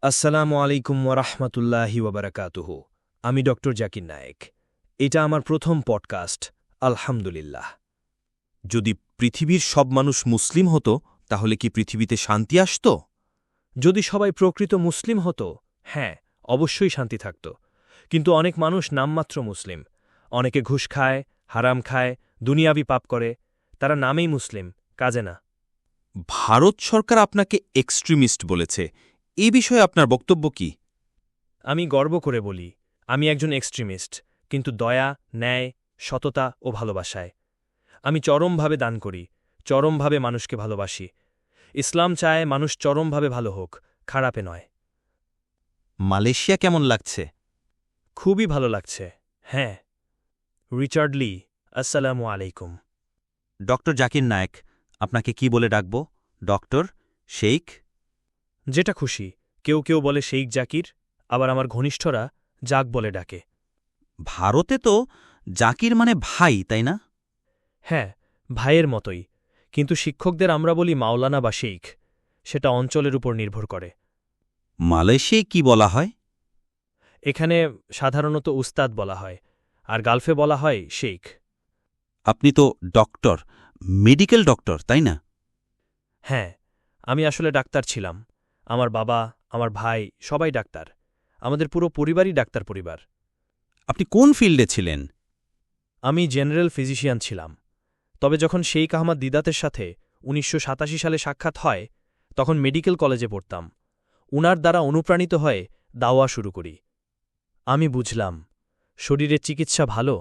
আসসালামু আলাইকুম ওয়ারাহমাতুল্লাহি ওয়াবারাকাতুহু। আমি ডক্টর জাকির নায়েক। এটা আমার প্রথম পডকাস্ট। আলহামদুলিল্লাহ। যদি পৃথিবীর সব মানুষ মুসলিম হতো তাহলে কি পৃথিবীতে শান্তি আসত? যদি সবাই প্রকৃত মুসলিম হতো, হ্যাঁ, অবশ্যই শান্তি থাকত। কিন্তু অনেক মানুষ নামমাত্র মুসলিম। অনেকে ঘুষ খায়, হারাম খায়, দুনিয়াবি পাপ করে। তারা নামেই মুসলিম, কাজে না। ভারত সরকার আপনাকে এক্সট্রিমিস্ট বলেছে। এ বিষয়ে আপনার বক্তব্য কি? আমি গর্ব করে বলি, আমি একজন এক্সট্রিমিস্ট, কিন্তু দয়া, ন্যায়, সততা ও ভালোবাসায়। আমি চরমভাবে দান করি, চরমভাবে মানুষকে ভালোবাসি। ইসলাম চায় মানুষ চরমভাবে ভালো হোক, খারাপে নয়। মালয়েশিয়া কেমন লাগছে? খুবই ভালো লাগছে, হ্যাঁ। রিচার্ড লি, আসসালামু আলাইকুম। ডক্টর জাকির নায়েক, আপনাকে কি বলে ডাকব? ডক্টর, শেইখ? যেটা খুশি। কেউ কেউ বলে শেইখ জাকির, আবার আমার ঘনিষ্ঠরা জাক বলে ডাকে। ভারতে তো জাকির মানে ভাই, তাই না? হ্যাঁ, ভাইয়ের মতোই, কিন্তু শিক্ষকদের আমরা বলি মাওলানা বা শেইখ। সেটা অঞ্চলের উপর নির্ভর করে। মালয়েশিয়ায় কি বলা হয়? এখানে সাধারণত উস্তাদ বলা হয়, আর গালফে বলা হয় শেইখ। আপনি তো ডক্টর, মেডিকেল ডক্টর, তাই না? হ্যাঁ, আমি আসলে ডাক্তার ছিলাম। আমার বাবা, আমার ভাই সবাই ডাক্তার। আমাদের পুরো পরিবারই ডাক্তার পরিবার। আপনি কোন ফিল্ডে ছিলেন? আমি জেনারেল ফিজিশিয়ান ছিলাম। তবে যখন শেইখ আহমদ দিদাতের সাথে ১৯৮৭ সালে সাক্ষাৎ হয়, তখন মেডিকেল কলেজে পড়তাম। উনার দ্বারা অনুপ্রাণিত হয়ে দাওয়া শুরু করি। আমি বুঝলাম, শরীরের চিকিৎসা ভালো,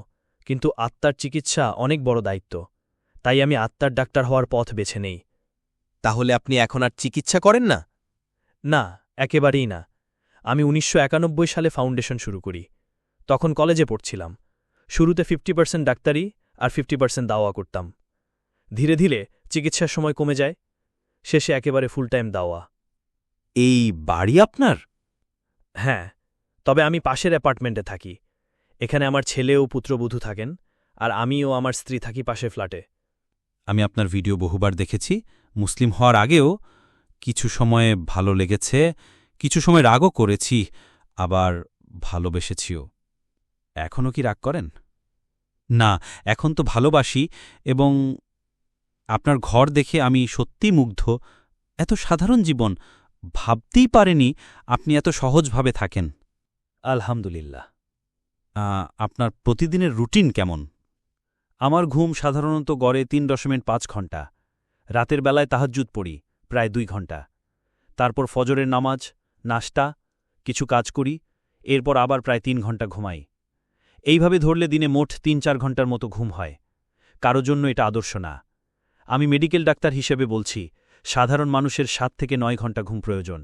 কিন্তু আত্মার চিকিৎসা অনেক বড় দায়িত্ব। তাই আমি আত্মার ডাক্তার হওয়ার পথ বেছে নেই। তাহলে আপনি এখন আর চিকিৎসা করেন না? না, একেবারেই না। আমি ১৯৯১ সালে ফাউন্ডেশন শুরু করি। তখন কলেজে পড়ছিলাম। শুরুতে 50% ডাক্তারি আর 50% দাওয়া করতাম। ধীরে ধীরে চিকিৎসার সময় কমে যায়। শেষে একেবারে ফুল টাইম দাওয়া। এই বাড়ি আপনার? হ্যাঁ, তবে আমি পাশের অ্যাপার্টমেন্টে থাকি। এখানে আমার ছেলে ও পুত্রবধূ থাকেন, আর আমি ও আমার স্ত্রী থাকি পাশের ফ্ল্যাটে। আমি আপনার ভিডিও বহুবার দেখেছি। মুসলিম হওয়ার আগেও কিছু সময়ে ভালো লেগেছে, কিছু সময় রাগও করেছি, আবার ভালোবেসেছিও। এখনও কি রাগ করেন? না, এখন তো ভালোবাসি। এবং আপনার ঘর দেখে আমি সত্যিই মুগ্ধ। এত সাধারণ জীবন, ভাবতেই পারেনি আপনি এত সহজভাবে থাকেন। আলহামদুলিল্লাহ। আপনার প্রতিদিনের রুটিন কেমন? আমার ঘুম সাধারণত গড়ে ৩.৫ ঘণ্টা। রাতের বেলায় তাহাজ্জুদ পড়ি, প্রায় ২ ঘণ্টা। তারপর ফজরের নামাজ, নাশতা, কিছু কাজ করি, এরপর আবার প্রায় ৩ ঘণ্টা ঘুমাই। এইভাবে ধরলে দিনে মোট ৩-৪ ঘণ্টার মতো ঘুম হয়। কারো জন্য এটা আদর্শ না। আমি মেডিকেল ডাক্তার হিসেবে বলছি, সাধারণ মানুষের ৭ থেকে ৯ ঘণ্টা ঘুম প্রয়োজন।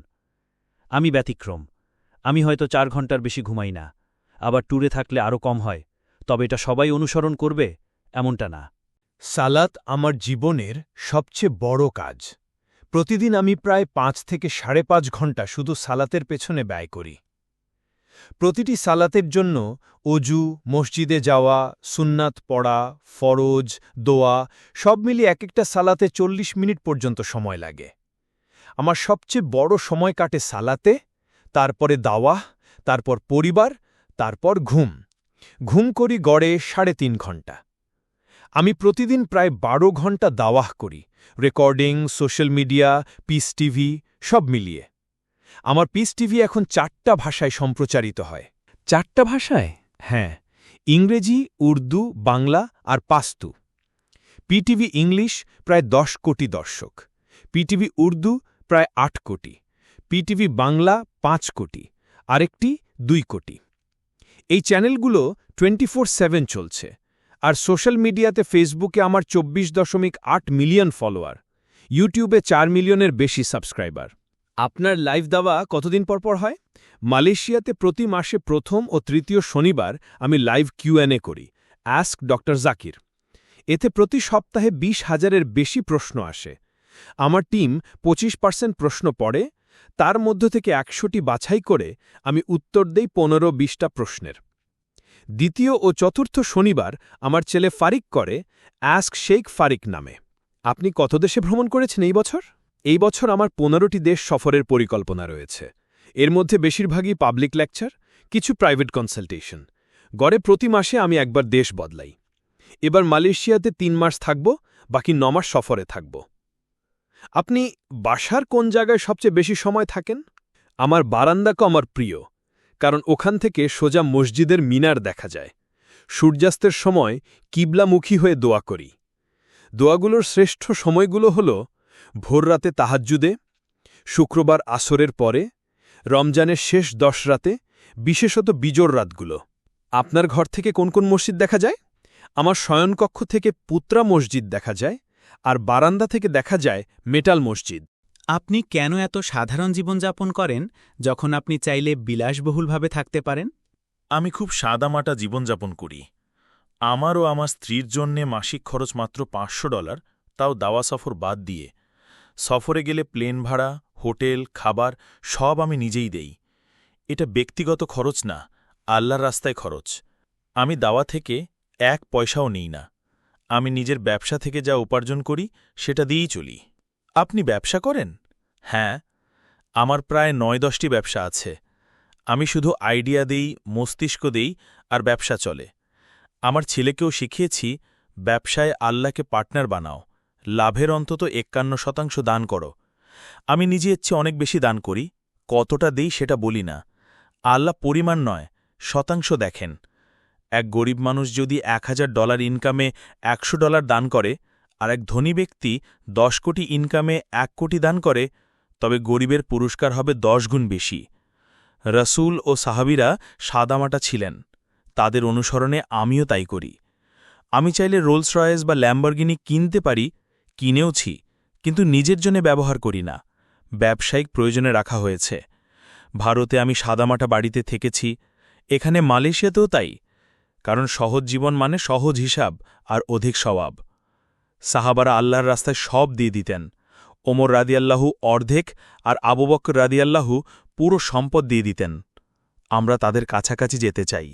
আমি ব্যতিক্রম। আমি হয়তো ৪ ঘণ্টার বেশি ঘুমাই না। আবার ট্যুরে থাকলে আরও কম হয়। তবে এটা সবাই অনুসরণ করবে এমনটা না। সালাত আমার জীবনের সবচেয়ে বড় কাজ। প্রতিদিন আমি প্রায় ৫ থেকে ৫.৫ ঘণ্টা শুধু সালাতের পেছনে ব্যয় করি। প্রতিটি সালাতের জন্য অজু, মসজিদে যাওয়া, সুন্নাত পড়া, ফরজ, দোয়া সব মিলিয়ে একটা সালাতে ৪০ মিনিট পর্যন্ত সময় লাগে। আমার সবচেয়ে বড় সময় কাটে সালাতে, তারপরে দাওয়াহ, তারপর পরিবার, তারপর ঘুম। ঘুম করি গড়ে ৩.৫ ঘণ্টা। আমি প্রতিদিন প্রায় ১২ ঘণ্টা দাওয়াহ করি, recording, social media, piece TV সব মিলিয়ে। আমার পিস টিভি এখন ৪টা ভাষায় সম্প্রচারিত হয়। ৪টা ভাষায়? হ্যাঁ, ইংরেজি, উর্দু, বাংলা আর পাস্তু। পিটিভি ইংলিশ প্রায় ১০ কোটি দর্শক, পিটিভি উর্দু প্রায় ৮ কোটি, পিটিভি বাংলা ৫ কোটি, আরেকটি ২ কোটি। এই চ্যানেলগুলো 24/7 চলছে। আর সোশ্যাল মিডিয়াতে ফেসবুকে আমার ২৪.৮ মিলিয়ন ফলোয়ার, ইউটিউবে ৪ মিলিয়নের বেশি সাবস্ক্রাইবার। আপনার লাইভ দাওয়া কতদিন পর হয়? মালয়েশিয়াতে প্রতি মাসে প্রথম ও তৃতীয় শনিবার আমি লাইভ কিউএনএ করি, অ্যাস্ক ডক্টর জাকির। এতে প্রতি সপ্তাহে ২০,০০০-এর বেশি প্রশ্ন আসে। আমার টিম ২৫% প্রশ্ন পড়ে, তার মধ্য থেকে ১০০টি বাছাই করে আমি উত্তর দেই ১৫-২০টা প্রশ্নের। দ্বিতীয় ও চতুর্থ শনিবার আমার ছেলে ফারিক করে অ্যাস্ক শেইখ ফারিক নামে। আপনি কত দেশে ভ্রমণ করেছেন এই বছর? এই বছর আমার ১৫টি দেশ সফরের পরিকল্পনা রয়েছে। এর মধ্যে বেশিরভাগই পাবলিক লেকচার, কিছু প্রাইভেট কনসালটেশন। গড়ে প্রতি মাসে আমি একবার দেশ বদলাই। এবার মালয়েশিয়াতে ৩ মাস থাকব, বাকি ৯ মাস সফরে থাকব। আপনি বাসার কোন জায়গায় সবচেয়ে বেশি সময় থাকেন? আমার বারান্দাকে আমার প্রিয়, কারণ ওখান থেকে সোজা মসজিদের মিনার দেখা যায়। সূর্যাস্তের সময় কিবলামুখী হয়ে দোয়া করি। দোয়াগুলোর শ্রেষ্ঠ সময়গুলো হল ভোররাতে তাহাজ্জুদে, শুক্রবার আসরের পরে, রমজানের শেষ 10 রাতে, বিশেষত বিজোড় রাতগুলো। আপনার ঘর থেকে কোন কোন মসজিদ দেখা যায়? আমার শয়নকক্ষ থেকে পুত্রা মসজিদ দেখা যায়, আর বারান্দা থেকে দেখা যায় মেটাল মসজিদ। আপনি কেন এত সাধারণ জীবনযাপন করেন যখন আপনি চাইলে বিলাসবহুলভাবে থাকতে পারেন? আমি খুব সাদামাটা জীবনযাপন করি। আমার ও আমার স্ত্রীর জন্যে মাসিক খরচ মাত্র $500, তাও দাওয়া সফর বাদ দিয়ে। সফরে গেলে প্লেন ভাড়া, হোটেল, খাবার সব আমি নিজেই দেই। এটা ব্যক্তিগত খরচ না, আল্লাহর রাস্তায় খরচ। আমি দাওয়া থেকে 1 পয়সাও নিই না। আমি নিজের ব্যবসা থেকে যা উপার্জন করি সেটা দিয়েই চলি। আপনি ব্যবসা করেন? হ্যাঁ, আমার প্রায় 9-10টি ব্যবসা আছে। আমি শুধু আইডিয়া দেই, মস্তিষ্ক দেই, আর ব্যবসা চলে। আমার ছেলেকেও শিখিয়েছি, ব্যবসায় আল্লাহকে পার্টনার বানাও, লাভের অন্তত 51% দান করো। আমি নিজে এর চেয়ে অনেক বেশি দান করি। কতটা দেই সেটা বলি না। আল্লাহ পরিমাণ নয়, শতাংশ দেখেন। এক গরিব মানুষ যদি $1000 ইনকামে $100 দান করে, আর এক ধনী ব্যক্তি 10 কোটি ইনকামে 1 কোটি দান করে, তবে গরিবের পুরস্কার হবে 10 গুণ বেশি। রসুল ও সাহাবীরা সাদামাটা ছিলেন, তাদের অনুসরণে আমিও তাই করি। আমি চাইলে রোলস রয়েস বা ল্যাম্বরগিনি কিনতে পারি, কিনেওছি, কিন্তু নিজের জন্য ব্যবহার করি না, ব্যবসায়িক প্রয়োজনে রাখা হয়েছে। ভারতে আমি সাদামাটা বাড়িতে থেকেছি, এখানে মালয়েশিয়াতেও তাই, কারণ সহজ জীবন মানে সহজ হিসাব আর অধিক সওয়াব। সাহাবারা আল্লাহর রাস্তায় সব দিয়ে দিতেন। ওমর রাদিয়াল্লাহু অর্ধেক আর আবু বকর রাদিয়াল্লাহু পুরো সম্পদ দিয়ে দিতেন। আমরা তাদের কাছাকাছি যেতে চাই।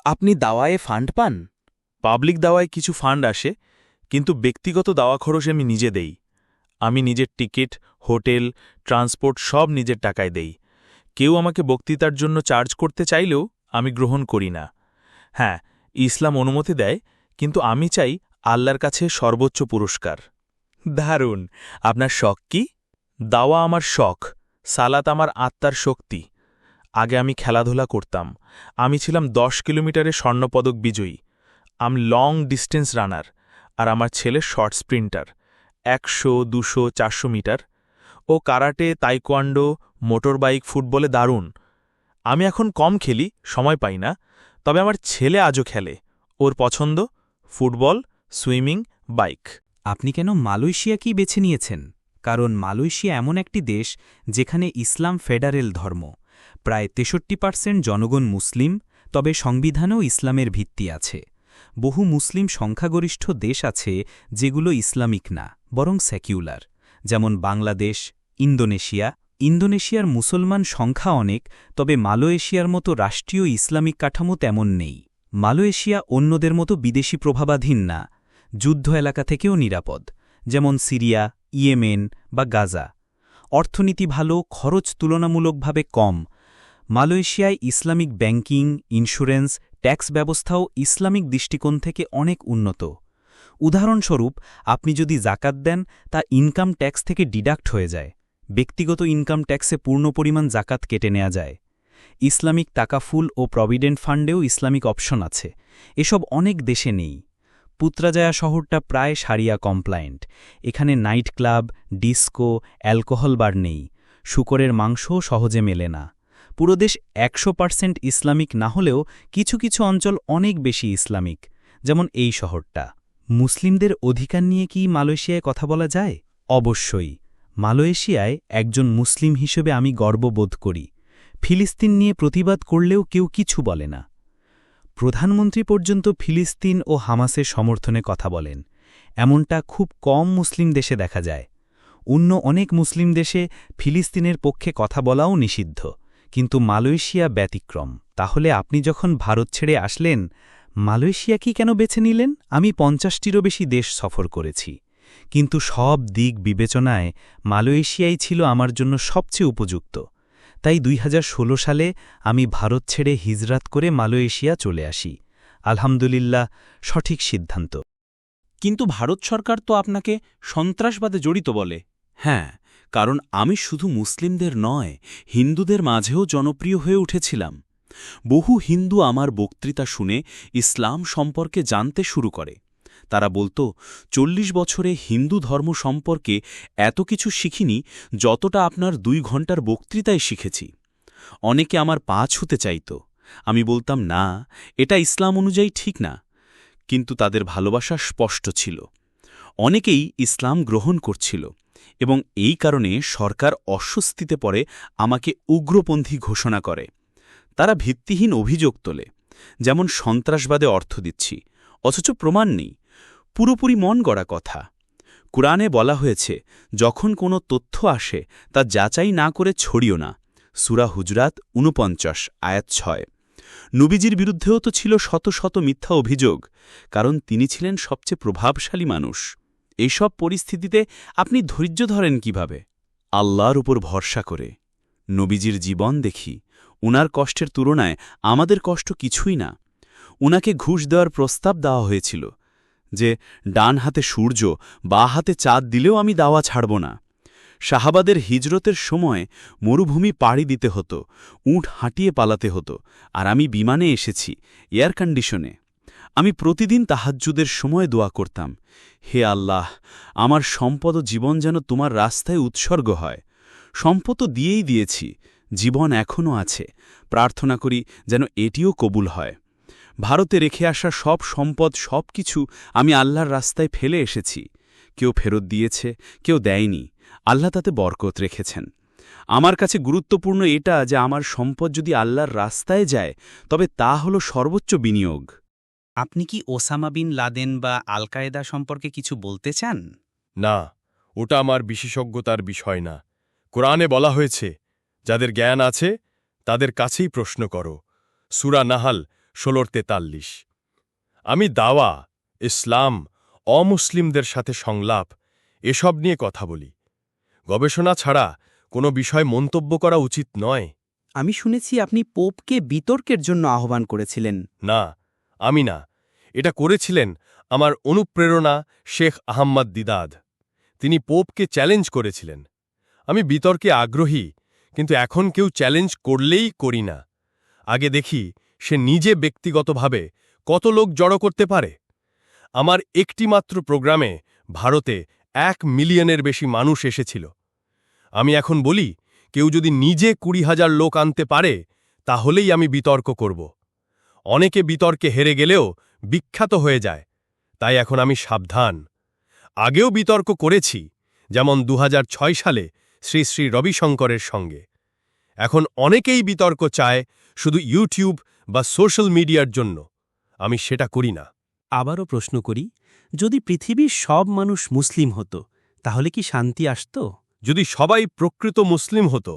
আপনি দাওয়ায়ে ফান্ড পান? পাবলিক দাওয়ায় কিছু ফান্ড আসে, কিন্তু ব্যক্তিগত দাওয়া খরচ আমি নিজে দেই। আমি নিজের টিকিট, হোটেল, ট্রান্সপোর্ট সব নিজের টাকায় দেই। কেউ আমাকে বক্তৃতার জন্য চার্জ করতে চাইলেও আমি গ্রহণ করি না। হ্যাঁ, ইসলাম অনুমতি দেয়, কিন্তু আমি চাই আল্লাহর কাছে সর্বোচ্চ পুরস্কার। দারুণ! আপনার শখ কি? দাওয়া আমার শখ, সালাত আমার আত্মার শক্তি। আগে আমি খেলাধুলা করতাম। আমি ছিলাম 10 কিলোমিটারে স্বর্ণপদক বিজয়ী। আমি লং ডিস্টেন্স রানার, আর আমার ছেলে শর্ট স্প্রিন্টার, 100, 200, 400 মিটার। ও কারাটে, তাইকোয়ান্ডো, মোটর বাইক, ফুটবলে দারুণ। আমি এখন কম খেলি, সময় পাই না, তবে আমার ছেলে আজও খেলে। ওর পছন্দ ফুটবল, সুইমিং, বাইক। আপনি কেন মালয়েশিয়াকেই বেছে নিয়েছেন? কারণ মালয়েশিয়া এমন একটি দেশ যেখানে ইসলাম ফেডারেল ধর্ম। প্রায় 63% জনগণ মুসলিম, তবে সংবিধানেও ইসলামের ভিত্তি আছে। বহু মুসলিম সংখ্যাগরিষ্ঠ দেশ আছে যেগুলো ইসলামিক না, বরং সেকুলার, যেমন বাংলাদেশ, ইন্দোনেশিয়া। ইন্দোনেশিয়ার মুসলমান সংখ্যা অনেক, তবে মালয়েশিয়ার মতো রাষ্ট্রীয় ইসলামিক কাঠামো তেমন নেই। মালয়েশিয়া অন্যদের মতো বিদেশি প্রভাবাধীন না, যুদ্ধ এলাকা থেকেও নিরাপদ, যেমন সিরিয়া, ইয়েমেন বা গাজা। অর্থনীতি ভালো, খরচ তুলনামূলকভাবে কম। মালয়েশিয়ায় ইসলামিক ব্যাংকিং, ইন্স্যুরেন্স, ট্যাক্স ব্যবস্থাও ইসলামিক দৃষ্টিকোণ থেকে অনেক উন্নত। উদাহরণস্বরূপ, আপনি যদি জাকাত দেন তা ইনকাম ট্যাক্স থেকে ডিডাক্ট হয়ে যায়। ব্যক্তিগত ইনকাম ট্যাক্সে পূর্ণ পরিমাণ জাকাত কেটে নেওয়া যায়। ইসলামিক তাকাফুল ও প্রভিডেন্ট ফান্ডেও ইসলামিক অপশন আছে। এসব অনেক দেশে নেই। পুত্রাজায়া শহরটা প্রায় শারিয়া কমপ্লায়েন্ট। এখানে নাইট ক্লাব, ডিস্কো, অ্যালকোহল বার নেই। শূকরের মাংসও সহজে মেলে না। পুরো দেশ 100% ইসলামিক না হলেও কিছু কিছু অঞ্চল অনেক বেশি ইসলামিক, যেমন এই শহরটা। মুসলিমদের অধিকার নিয়ে কি মালয়েশিয়ায় কথা বলা যায়? অবশ্যই। মালয়েশিয়ায় একজন মুসলিম হিসেবে আমি গর্ববোধ করি। ফিলিস্তিন নিয়ে প্রতিবাদ করলেও কেউ কিছু বলে না। প্রধানমন্ত্রী পর্যন্ত ফিলিস্তিন ও হামাসের সমর্থনে কথা বলেন। এমনটা খুব কম মুসলিম দেশে দেখা যায়। অন্য অনেক মুসলিম দেশে ফিলিস্তিনের পক্ষে কথা বলাও নিষিদ্ধ, কিন্তু মালয়েশিয়া ব্যতিক্রম। তাহলে আপনি যখন ভারত ছেড়ে আসলেন, মালয়েশিয়া কি কেন বেছে নিলেন? আমি 50টিরও বেশি দেশ সফর করেছি, কিন্তু সব দিক বিবেচনায় মালয়েশিয়াই ছিল আমার জন্য সবচেয়ে উপযুক্ত। তাই ২০১৬ সালে আমি ভারত ছেড়ে হিজরাত করে মালয়েশিয়া চলে আসি। আলহামদুলিল্লাহ, সঠিক সিদ্ধান্ত। কিন্তু ভারত সরকার তো আপনাকে সন্ত্রাসবাদে জড়িত বলে। হ্যাঁ, কারণ আমি শুধু মুসলিমদের নয়, হিন্দুদের মাঝেও জনপ্রিয় হয়ে উঠেছিলাম। বহু হিন্দু আমার বক্তৃতা শুনে ইসলাম সম্পর্কে জানতে শুরু করে। তারা বলতো, ৪০ বছরে হিন্দু ধর্ম সম্পর্কে এত কিছু শিখিনি যতটা আপনার ২ ঘণ্টার বক্তৃতায় শিখেছি। অনেকে আমার পা ছুঁতে চাইত। আমি বলতাম, না, এটা ইসলাম অনুযায়ী ঠিক না। কিন্তু তাদের ভালোবাসা স্পষ্ট ছিল। অনেকেই ইসলাম গ্রহণ করছিল এবং এই কারণে সরকার অস্বস্তিতে পড়ে আমাকে উগ্রপন্থী ঘোষণা করে। তারা ভিত্তিহীন অভিযোগ তোলে, যেমন সন্ত্রাসবাদে অর্থ দিচ্ছি, অথচ প্রমাণ নেই। পুরোপুরি মন গড়া কথা। কুরআনে বলা হয়েছে, যখন কোনো তথ্য আসে তা যাচাই না করে ছড়িও না। সূরা হুজরাত ৪৯ আয়াত ৬। নবীজির বিরুদ্ধেও তো ছিল শত শত মিথ্যা অভিযোগ, কারণ তিনি ছিলেন সবচেয়ে প্রভাবশালী মানুষ। এইসব পরিস্থিতিতে আপনি ধৈর্য ধরেন কিভাবে? আল্লাহর উপর ভরসা করে। নবীজির জীবন দেখি, উনার কষ্টের তুলনায় আমাদের কষ্ট কিছুই না। উনাকে ঘুষ দেওয়ার প্রস্তাব দেওয়া হয়েছিল যে ডান হাতে সূর্য বা হাতে চাঁদ দিলেও আমি দাওয়া ছাড়ব না। সাহাবাদের হিজরতের সময় মরুভূমি পাড়ি দিতে হতো, উট হাঁটিয়ে পালাতে হতো, আর আমি বিমানে এসেছি, এয়ার কন্ডিশনে। আমি প্রতিদিন তাহাজ্জুদের সময় দোয়া করতাম, হে আল্লাহ, আমার সম্পদ ও জীবন যেন তোমার রাস্তায় উৎসর্গ হয়। সম্পদ তো দিয়েই দিয়েছি, জীবন এখনও আছে। প্রার্থনা করি যেন এটিও কবুল হয়। ভারতে রেখে আসা সব সম্পদ, সব কিছু আমি আল্লাহর রাস্তায় ফেলে এসেছি। কেউ ফেরত দিয়েছে, কেউ দেয়নি। আল্লাহ তাতে বরকত রেখেছেন। আমার কাছে গুরুত্বপূর্ণ এটা যে আমার সম্পদ যদি আল্লাহর রাস্তায় যায়, তবে তা হল সর্বোচ্চ বিনিয়োগ। আপনি কি ওসামা বিন লাদেন বা আল কায়েদা সম্পর্কে কিছু বলতে চান? না, ওটা আমার বিশেষজ্ঞতার বিষয় না। কোরআনে বলা হয়েছে, যাদের জ্ঞান আছে তাদের কাছেই প্রশ্ন করো। সূরা নাহাল ১৬:৪৩। আমি দাওয়া, ইসলাম, অমুসলিমদের সাথে সংলাপ এসব নিয়ে কথা বলি। গবেষণা ছাড়া কোনো বিষয় মন্তব্য করা উচিত নয়। আমি শুনেছি আপনি পোপকে বিতর্কের জন্য আহ্বান করেছিলেন। না, আমি না। এটা করেছিলেন আমার অনুপ্রেরণা শেখ আহম্মদ দিদাদ। তিনি পোপকে চ্যালেঞ্জ করেছিলেন। আমি বিতর্কে আগ্রহী, কিন্তু এখন কেউ চ্যালেঞ্জ করলেই করি না। আগে দেখি সে নিজে ব্যক্তিগতভাবে কত লোক জড়ো করতে পারে। আমার একটিমাত্র প্রোগ্রামে ভারতে ১ মিলিয়নের বেশি মানুষ এসেছিল। আমি এখন বলি, কেউ যদি নিজে ২০,০০০ লোক আনতে পারে, তাহলেই আমি বিতর্ক করব। অনেকে বিতর্কে হেরে গেলেও বিখ্যাত হয়ে যায়, তাই এখন আমি সাবধান। আগেও বিতর্ক করেছি, যেমন ২০০৬ সালে শ্রী শ্রী রবিশঙ্করের সঙ্গে। এখন অনেকেই বিতর্ক চায় শুধু ইউটিউব বা সোশ্যাল মিডিয়ার জন্য। আমি সেটা করি না। আবারও প্রশ্ন করি, যদি পৃথিবীর সব মানুষ মুসলিম হতো, তাহলে কি শান্তি আসত? যদি সবাই প্রকৃত মুসলিম হতো,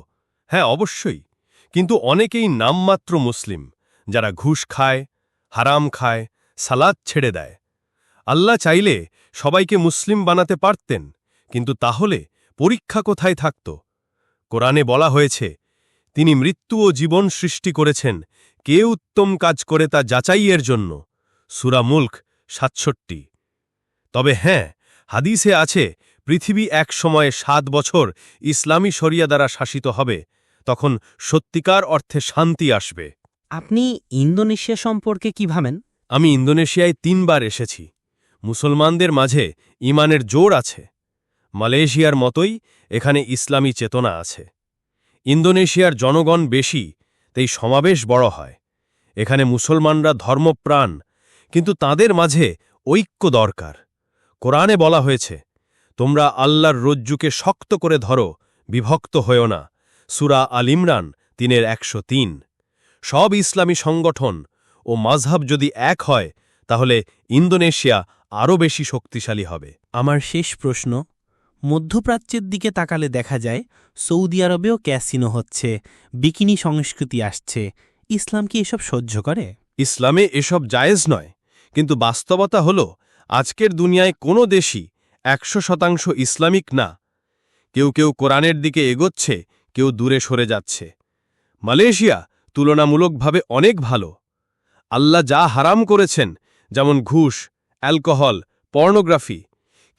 হ্যাঁ অবশ্যই। কিন্তু অনেকেই নামমাত্র মুসলিম, যারা ঘুষ খায়, হারাম খায়, সালাত ছেড়ে দেয়। আল্লাহ চাইলে সবাইকে মুসলিম বানাতে পারতেন, কিন্তু তাহলে পরীক্ষা কোথায় থাকত? কোরআনে বলা হয়েছে, তিনি মৃত্যু ও জীবন সৃষ্টি করেছেন, কে উত্তম কাজ করে তা যাচাইয়ের জন্য। সূরা মুলক ৬৭। তবে হ্যাঁ, হাদিসে আছে, পৃথিবী এক সময়ে ৭ বছর ইসলামী শরিয়া দ্বারা শাসিত হবে, তখন সত্যিকার অর্থে শান্তি আসবে। আপনি ইন্দোনেশিয়া সম্পর্কে কি ভাবেন? আমি ইন্দোনেশিয়ায় ৩ বার এসেছি। মুসলমানদের মাঝে ঈমানের জোর আছে। মালয়েশিয়ার মতোই এখানে ইসলামী চেতনা আছে। ইন্দোনেশিয়ার জনগণ বেশি, তাই সমাবেশ বড় হয়। এখানে মুসলমানরা ধর্মপ্রাণ, কিন্তু তাদের মাঝে ঐক্য দরকার। কোরআনে বলা হয়েছে, তোমরা আল্লাহর রজ্জুকে শক্ত করে ধরো, বিভক্ত হয়েও না। সূরা আল ইমরান ৩:১০৩। সব ইসলামী সংগঠন ও মাযহাব যদি এক হয়, তাহলে ইন্দোনেশিয়া আরও বেশি শক্তিশালী হবে। আমার শেষ প্রশ্ন, মধ্যপ্রাচ্যের দিকে তাকালে দেখা যায় সৌদি আরবেও ক্যাসিনো হচ্ছে, বিকিনি সংস্কৃতি আসছে। ইসলাম কি এসব সহ্য করে? ইসলামে এসব জায়েজ নয়, কিন্তু বাস্তবতা হল আজকের দুনিয়ায় কোনো দেশই ১০০% ইসলামিক না। কেউ কেউ কোরআনের দিকে এগোচ্ছে, কেউ দূরে সরে যাচ্ছে। মালয়েশিয়া তুলনামূলকভাবে অনেক ভালো। আল্লাহ যা হারাম করেছেন, যেমন ঘুষ, অ্যালকোহল, পর্নোগ্রাফি,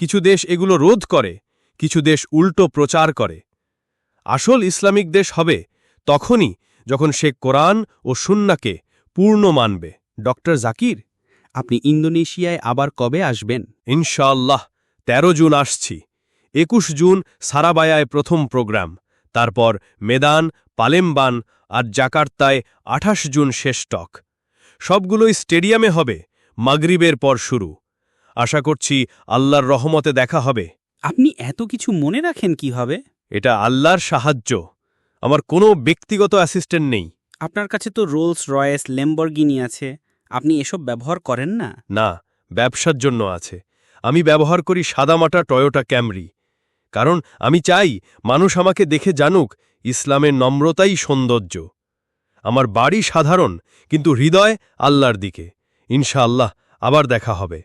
কিছু দেশ এগুলো রোধ করে, কিছু দেশ উল্টো প্রচার করে। আসল ইসলামিক দেশ হবে তখনই যখন সে কোরআন ও সুন্নাহকে পূর্ণ মানবে। ডক্টর জাকির, আপনি ইন্দোনেশিয়ায় আবার কবে আসবেন? ইনশাআল্লাহ ১৩ জুন আসছি। ২১ জুন সারাবায়ায় প্রথম প্রোগ্রাম, তারপর মেদান, পালেমবান আর জাকার্তায় ২৮ জুন শেষ টক। সবগুলোই স্টেডিয়ামে হবে, মাগরিবের পর শুরু। আশা করছি আল্লাহর রহমতে দেখা হবে। আপনি এত কিছু মনে রাখেন কিভাবে? এটা আল্লাহর সাহায্য। আমার কোনো ব্যক্তিগত অ্যাসিস্ট্যান্ট নেই। আপনার কাছে তো রোলস রয়েস, ল্যাম্বরগিনি আছে, আপনি এসব ব্যবহার করেন না? না, ব্যবসার জন্য আছে। আমি ব্যবহার করি সাদামাটা টয়োটা ক্যামরি, কারণ আমি চাই মানুষ আমাকে দেখে জানুক ইসলামের নম্রতাই সৌন্দর্য। আমার বাড়ি সাধারণ, কিন্তু হৃদয় আল্লাহর দিকে। ইনশাআল্লাহ আবার দেখা হবে।